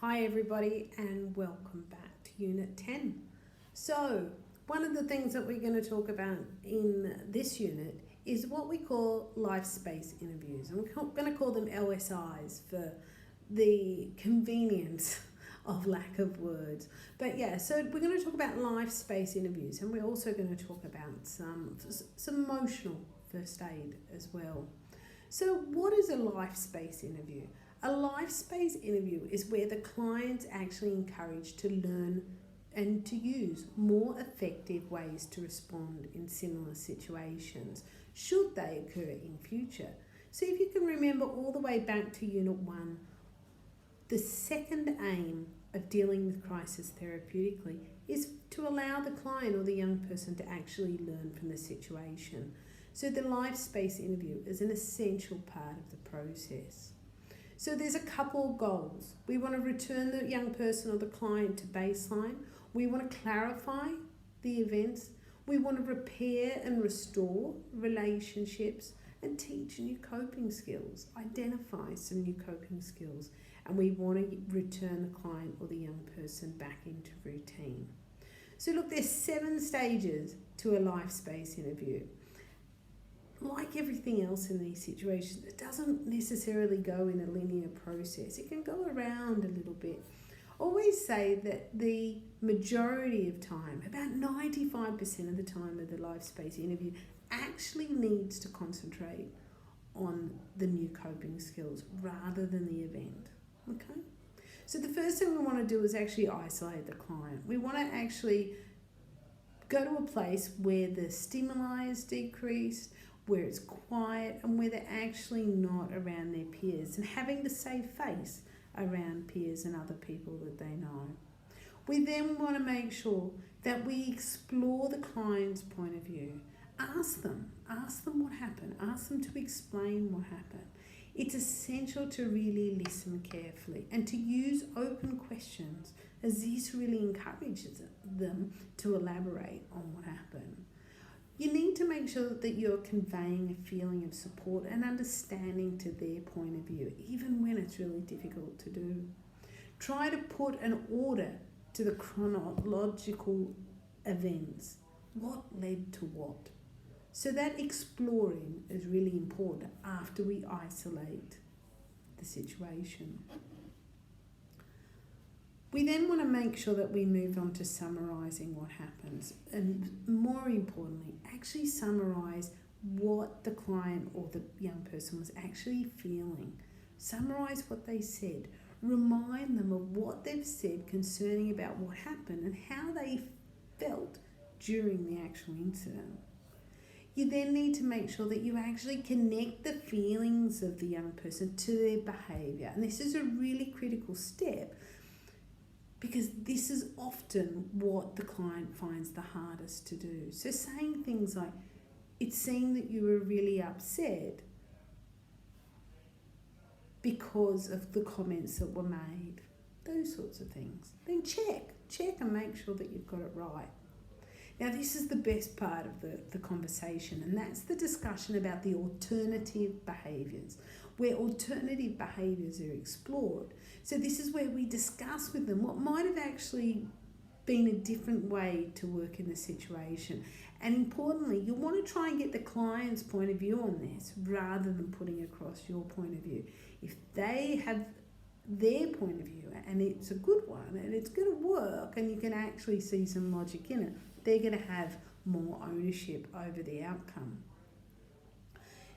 Hi everybody and welcome back to Unit 10. So, one of the things that we're going to talk about in this unit is what we call life space interviews. And we're going to call them LSIs for the convenience of lack of words. But yeah, so we're going to talk about life space interviews, and we're also going to talk about some emotional first aid as well. So what is a life space interview? A life space interview is where the client's actually encouraged to learn and to use more effective ways to respond in similar situations, should they occur in future. So if you can remember all the way back to Unit 1, the second aim of dealing with crisis therapeutically is to allow the client or the young person to actually learn from the situation. So the life space interview is an essential part of the process. So there's a couple of goals. We want to return the young person or the client to baseline. We want to clarify the events. We want to repair and restore relationships and teach new coping skills, identify some new coping skills. And we want to return the client or the young person back into routine. So look, there's 7 stages to a life space interview. Like everything else in these situations, it doesn't necessarily go in a linear process. It can go around a little bit. Always say that the majority of time, about 95% of the time of the life space interview, actually needs to concentrate on the new coping skills rather than the event. Okay? So the first thing we want to do is actually isolate the client. We want to actually go to a place where the stimuli is decreased, where it's quiet, and where they're actually not around their peers and having to save face around peers and other people that they know. We then want to make sure that we explore the client's point of view. Ask them what happened. Ask them to explain what happened. It's essential to really listen carefully and to use open questions, as this really encourages them to elaborate on what happened. You need to make sure that you're conveying a feeling of support and understanding to their point of view, even when it's really difficult to do. Try to put an order to the chronological events. What led to what? So that exploring is really important after we isolate the situation. We then want to make sure that we move on to summarising what happens, and more importantly, actually summarise what the client or the young person was actually feeling. Summarise what they said. Remind them of what they've said concerning about what happened and how they felt during the actual incident. You then need to make sure that you actually connect the feelings of the young person to their behaviour. And this is a really critical step, because this is often what the client finds the hardest to do. So saying things like, it seemed that you were really upset because of the comments that were made. Those sorts of things. Then check and make sure that you've got it right. Now this is the best part of the conversation, and that's the discussion about the alternative behaviours, where alternative behaviours are explored. So this is where we discuss with them what might have actually been a different way to work in the situation. And importantly, you want to try and get the client's point of view on this rather than putting across your point of view. If they have their point of view and it's a good one and it's going to work and you can actually see some logic in it, they're going to have more ownership over the outcome.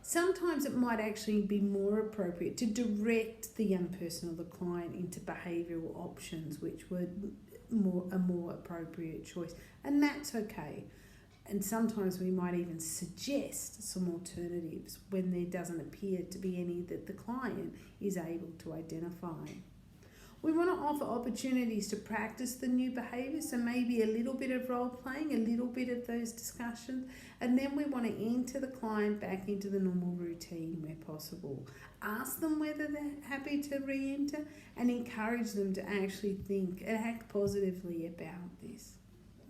Sometimes it might actually be more appropriate to direct the young person or the client into behavioural options which were a more appropriate choice, and that's okay. And sometimes we might even suggest some alternatives when there doesn't appear to be any that the client is able to identify. We want to offer opportunities to practice the new behaviours, so maybe a little bit of role playing, a little bit of those discussions, and then we want to enter the client back into the normal routine where possible. Ask them whether they're happy to re-enter and encourage them to actually think and act positively about this.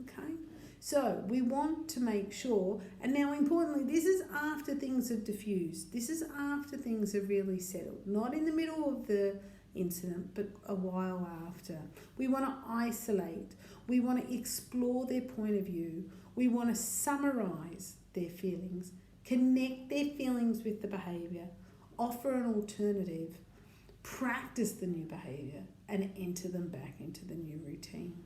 Okay? So we want to make sure, and now importantly, this is after things have diffused. This is after things have really settled, not in the middle of the incident, but a while after. We want to isolate. We want to explore their point of view. We want to summarise their feelings, connect their feelings with the behaviour, offer an alternative, practice the new behaviour, and enter them back into the new routine.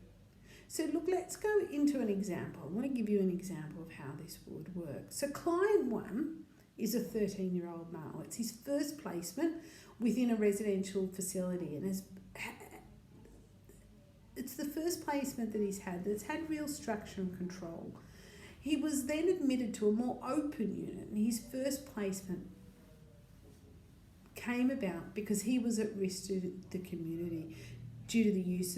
So look, let's go into an example. I want to give you an example of how this would work. So client 1 is a 13-year-old male. It's his first placement within a residential facility, and it's the first placement that he's had that's had real structure and control. He was then admitted to a more open unit, and his first placement came about because he was at risk to the community due to the use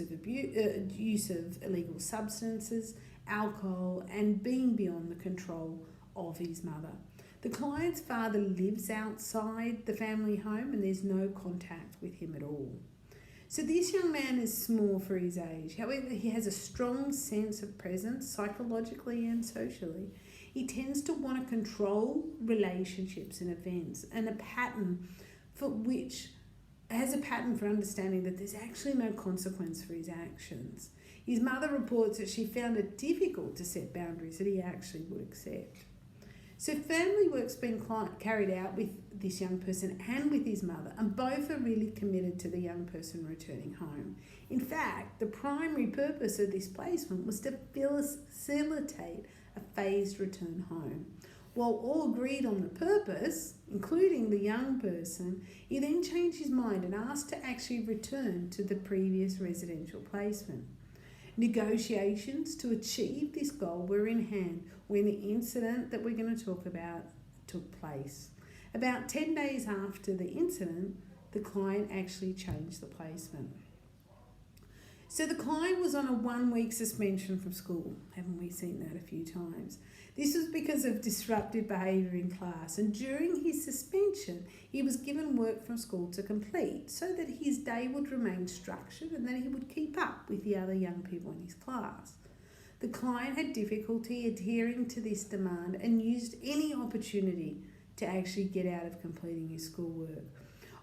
of illegal substances, alcohol, and being beyond the control of his mother. The client's father lives outside the family home and there's no contact with him at all. So this young man is small for his age. However, he has a strong sense of presence psychologically and socially. He tends to want to control relationships and events, and a pattern for understanding that there's actually no consequence for his actions. His mother reports that she found it difficult to set boundaries that he actually would accept. So family work's been carried out with this young person and with his mother, and both are really committed to the young person returning home. In fact, the primary purpose of this placement was to facilitate a phased return home. While all agreed on the purpose, including the young person, he then changed his mind and asked to actually return to the previous residential placement. Negotiations to achieve this goal were in hand when the incident that we're going to talk about took place. About 10 days after the incident, the client actually changed the placement. So the client was on a 1-week suspension from school. Haven't we seen that a few times? This was because of disruptive behaviour in class, and during his suspension, he was given work from school to complete so that his day would remain structured and that he would keep up with the other young people in his class. The client had difficulty adhering to this demand and used any opportunity to actually get out of completing his schoolwork.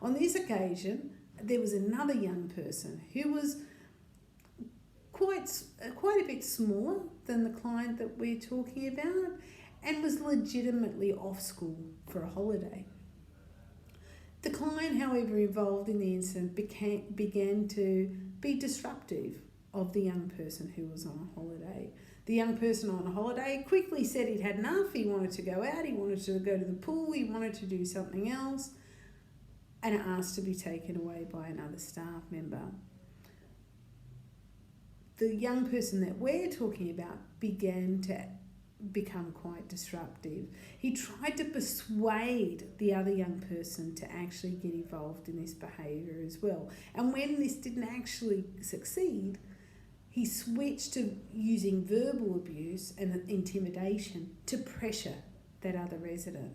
On this occasion, there was another young person who was quite a bit smaller than the client that we're talking about and was legitimately off school for a holiday. The client, however, involved in the incident began to be disruptive of the young person who was on a holiday. The young person on a holiday quickly said he'd had enough, he wanted to go out, he wanted to go to the pool, he wanted to do something else, and asked to be taken away by another staff member. The young person that we're talking about began to become quite disruptive. He tried to persuade the other young person to actually get involved in this behaviour as well. And when this didn't actually succeed, he switched to using verbal abuse and intimidation to pressure that other resident.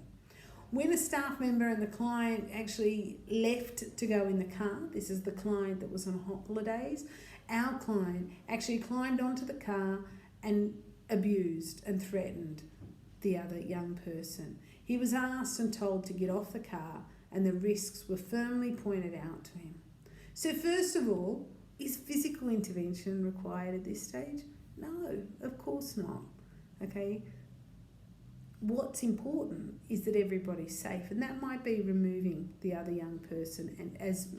When a staff member and the client actually left to go in the car, this is the client that was on holidays, our client actually climbed onto the car and abused and threatened the other young person. He was asked and told to get off the car, and the risks were firmly pointed out to him. So first of all, is physical intervention required at this stage? No, of course not. Okay. What's important is that everybody's safe, and that might be removing the other young person, and as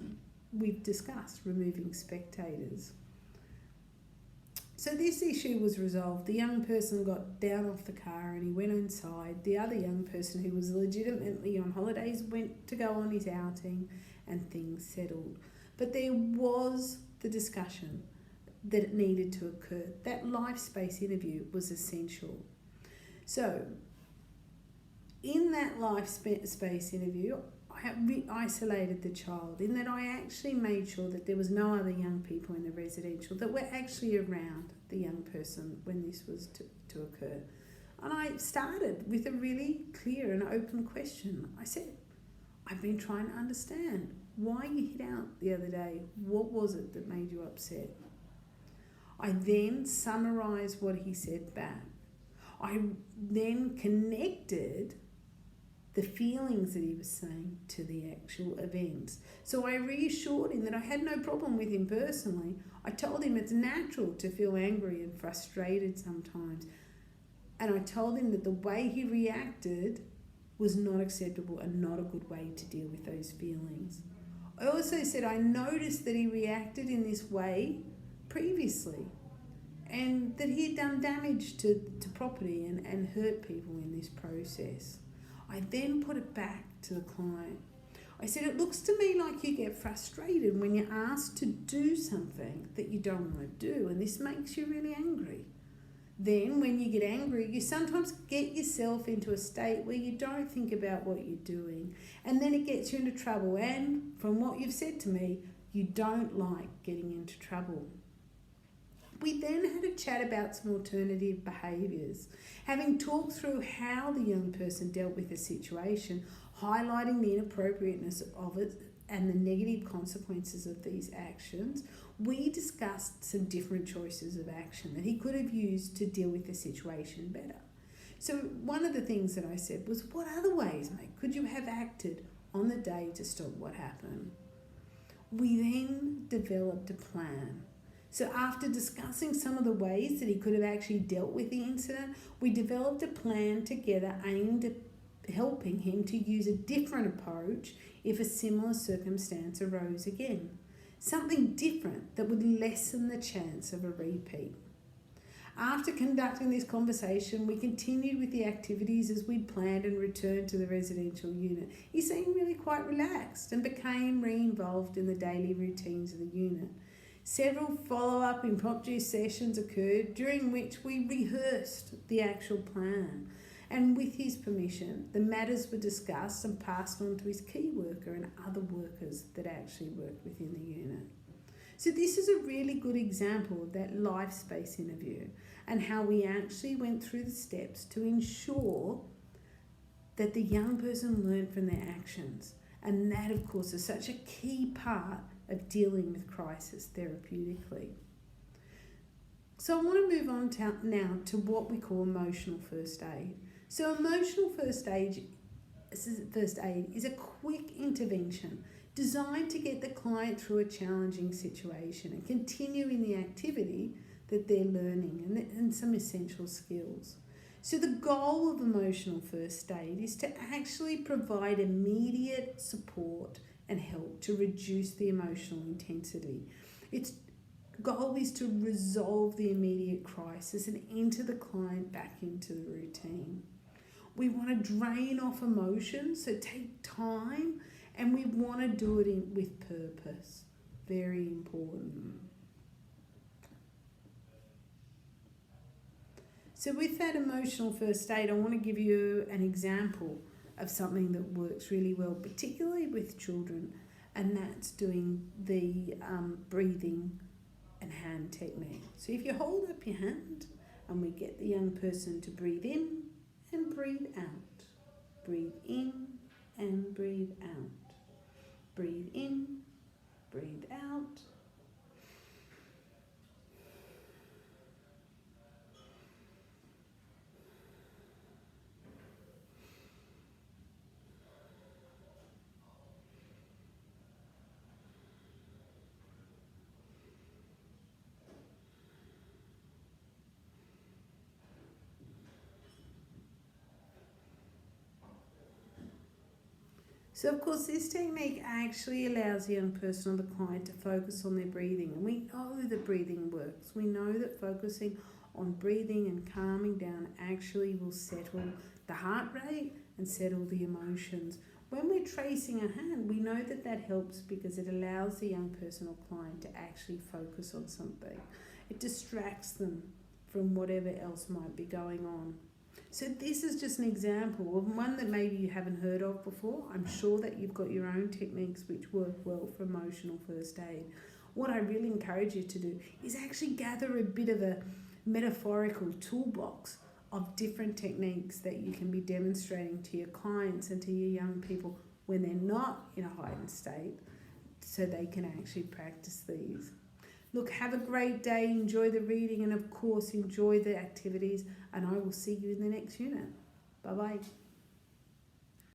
we've discussed, removing spectators. So this issue was resolved. The young person got down off the car and he went inside. The other young person, who was legitimately on holidays, went to go on his outing and things settled. But there was the discussion that it needed to occur. That life space interview was essential. So in that life space interview, I isolated the child in that I actually made sure that there was no other young people in the residential that were actually around the young person when this was to occur. And I started with a really clear and open question. I said, I've been trying to understand why you hid out the other day. What was it that made you upset? I then summarised what he said back. I then connected the feelings that he was saying to the actual events. So I reassured him that I had no problem with him personally. I told him it's natural to feel angry and frustrated sometimes. And I told him that the way he reacted was not acceptable and not a good way to deal with those feelings. I also said I noticed that he reacted in this way previously and that he had done damage to property and hurt people in this process. I then put it back to the client. I said, it looks to me like you get frustrated when you're asked to do something that you don't want to do, and this makes you really angry. Then when you get angry, you sometimes get yourself into a state where you don't think about what you're doing, and then it gets you into trouble. And from what you've said to me, you don't like getting into trouble. We then had a chat about some alternative behaviours, having talked through how the young person dealt with the situation, highlighting the inappropriateness of it and the negative consequences of these actions. We discussed some different choices of action that he could have used to deal with the situation better. So one of the things that I said was, what other ways, mate, could you have acted on the day to stop what happened? We then developed a plan. So after discussing some of the ways that he could have actually dealt with the incident, we developed a plan together aimed at helping him to use a different approach if a similar circumstance arose again. Something different that would lessen the chance of a repeat. After conducting this conversation, we continued with the activities as we'd planned and returned to the residential unit. He seemed really quite relaxed and became re-involved in the daily routines of the unit. Several follow-up impromptu sessions occurred during which we rehearsed the actual plan. And with his permission, the matters were discussed and passed on to his key worker and other workers that actually worked within the unit. So this is a really good example of that life space interview and how we actually went through the steps to ensure that the young person learned from their actions. And that, of course, is such a key part of dealing with crisis therapeutically. So I want to move on now to what we call emotional first aid. So emotional first aid is a quick intervention designed to get the client through a challenging situation and continue in the activity that they're learning and some essential skills. So the goal of emotional first aid is to actually provide immediate support and help to reduce the emotional intensity. Its goal is to resolve the immediate crisis and enter the client back into the routine. We want to drain off emotions, so take time, and we want to do it with purpose. Very important. So with that emotional first aid, I want to give you an example of something that works really well, particularly with children, and that's doing the breathing and hand technique. So if you hold up your hand and we get the young person to breathe in and breathe out. Breathe in and breathe out. Breathe in, breathe out. So of course this technique actually allows the young person or the client to focus on their breathing, and we know that breathing works. We know that focusing on breathing and calming down actually will settle the heart rate and settle the emotions. When we're tracing a hand, we know that that helps because it allows the young person or client to actually focus on something. It distracts them from whatever else might be going on. So this is just an example of one that maybe you haven't heard of before. I'm sure that you've got your own techniques which work well for emotional first aid. What I really encourage you to do is actually gather a bit of a metaphorical toolbox of different techniques that you can be demonstrating to your clients and to your young people when they're not in a heightened state, so they can actually practice these. Look, have a great day, enjoy the reading, and of course enjoy the activities, and I will see you in the next unit. Bye-bye.